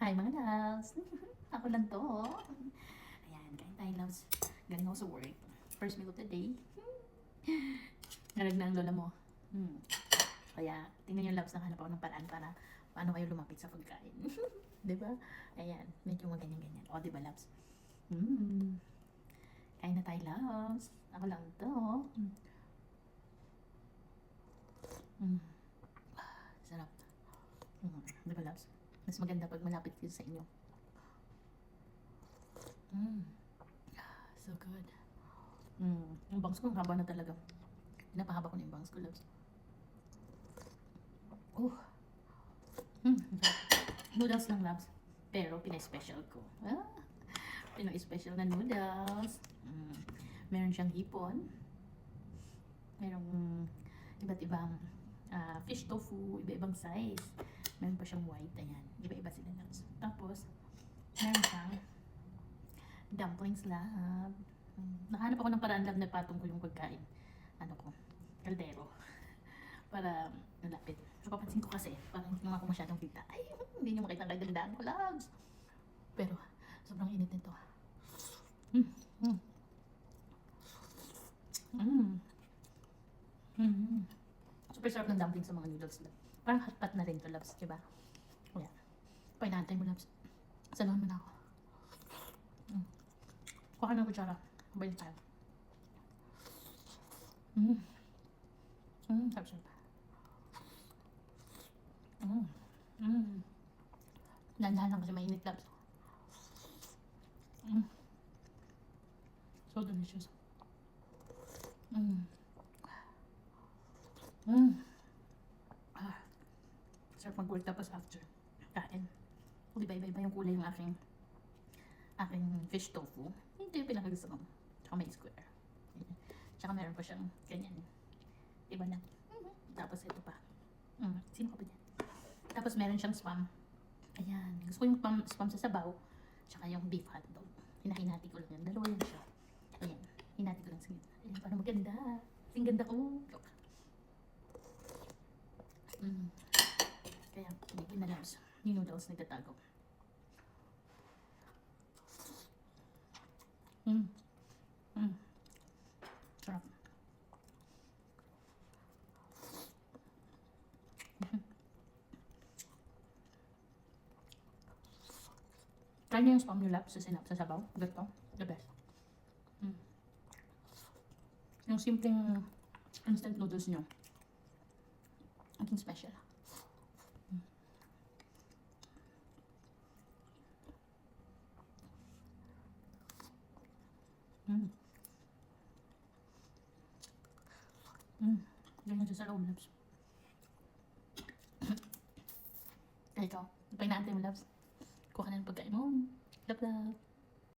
Hi mga loves! Ako lang to. Ayan, kain tayo loves. Galing ako sa work. First meal of the day. Nalag na ang lola mo. Kaya, tingnan yung loves, nakahanap ako ng paraan para paano kayo lumapit sa pagkain. Diba? Ayan, medyo maganyan-ganyan. O, diba loves? Kain na tayo loves. Ako lang to. Sarap. Diba loves? Mas maganda pag malapit yun sa inyo. So good. Yung bangs ko, ang haba na talaga. Pinapahaba ko na yung bangs ko, loves. Noodles lang, loves. Pero, Pinoy-special ko. Pinoy-special na noodles. Meron siyang hipon. Merong iba't ibang fish tofu, iba-ibang size. Meron pa siyang white, ayan. Iba-iba sila loves. Tapos, meron siyang dumplings lab. Nakahanap ako ng paraan lab na patong ko yung pagkain. Ano ko? Kaldero. Para nalapit. Napapansin ko kasi, parang hindi naman ako masyadong kita. Ay, hindi niyo makita ang kagandaan ko, loves. Pero, sobrang init nito. Super sarap ng dumplings sa mga noodles. Parang hot pot na rin to, loves, diba? Kaya, painantay mo, loves. Salamat mo na ako. Kuha ka ng kutsara. Balik tayo. Sarap-sarap. Dahan-dahan lang kasi mainit, loves. So delicious. Sarap mag-work tapos after kain. Diba iba-iba yung kulay yung aking fish tofu. Ito yung pinakagusto ko. Tsaka may square. Tsaka meron pa siyang ganyan. Diba na? Tapos ito pa. Sino ka ba dyan? Tapos meron siyang spam. Ayan. Gusto ko yung spam sa sabaw. Tsaka yung beef hotdog. Hinahinati ko lang yan. Dalawa yan siya. Ayan. Hinati ko lang sa gitna. Ayan. Parang maganda. Kasing ganda ko. Kaya, hindi na loves. Yung noodles nagtatago. Sarap. Try niyo yung spam nyo lab sa sabaw. Ganito. The best. Yung simpleng instant noodles nyo. Aking special. Ganyan siya sa loob, loves. Kaya ikaw, pag naantay mo, loves, kuha ka na ng pagkain mo. Love, love.